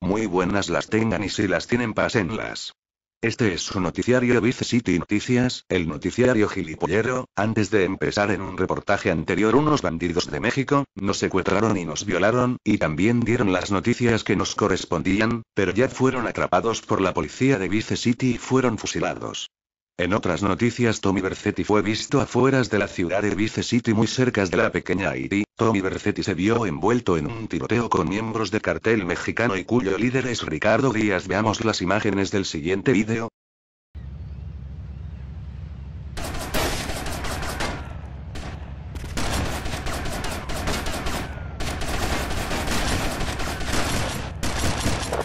Muy buenas las tengan y si las tienen pásenlas. Este es su noticiario Vice City Noticias, el noticiario gilipollero. Antes de empezar, en un reportaje anterior unos bandidos de México nos secuestraron y nos violaron, y también dieron las noticias que nos correspondían, pero ya fueron atrapados por la policía de Vice City y fueron fusilados. En otras noticias, Tommy Vercetti fue visto afueras de la ciudad de Vice City muy cerca de la pequeña Haití. Tommy Vercetti se vio envuelto en un tiroteo con miembros del cartel mexicano y cuyo líder es Ricardo Díaz. Veamos las imágenes del siguiente vídeo.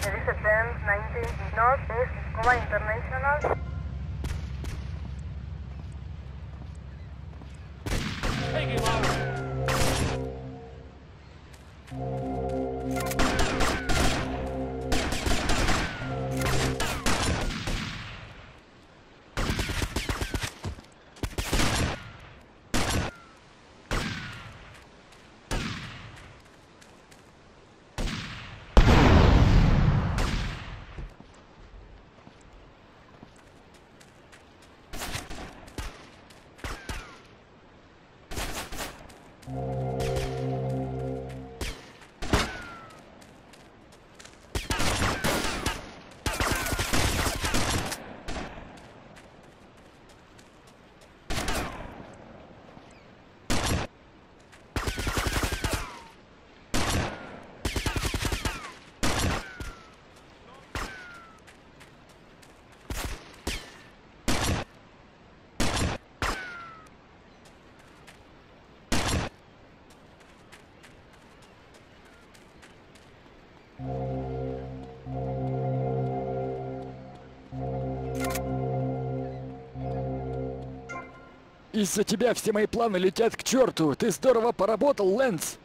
Me dice 1090 North East Cuba International. Из-за тебя все мои планы летят к черту. Ты здорово поработал, Лэнс.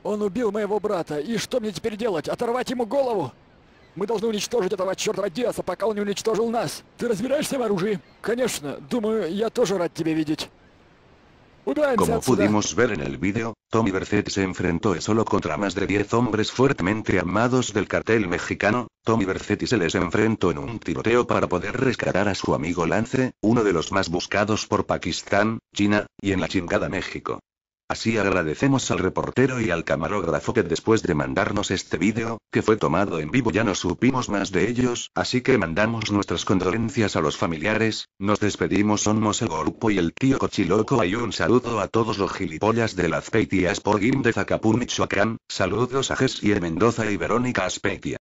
Он убил моего брата. И что мне теперь делать? Оторвать ему голову? Мы должны уничтожить этого чертова Диаса, пока он не уничтожил нас. Ты разбираешься в оружии? Конечно. Думаю, я тоже рад тебя видеть. Убираемся Como отсюда. pudimos ver en el vídeo, Tommy Vercetti se enfrentó solo contra más de 10 hombres fuertemente armados del cartel mexicano. Tommy Vercetti se les enfrentó en un tiroteo para poder rescatar a su amigo Lance, uno de los más buscados por Pakistán, China, y en la chingada México. Así agradecemos al reportero y al camarógrafo que después de mandarnos este vídeo, que fue tomado en vivo, ya no supimos más de ellos, así que mandamos nuestras condolencias a los familiares. Nos despedimos, somos el grupo y el tío Cochiloco, y un saludo a todos los gilipollas de la Azpeitia Sport Gym de Zacapú, Michoacán. Saludos a Jessie Mendoza y Verónica Azpeitia.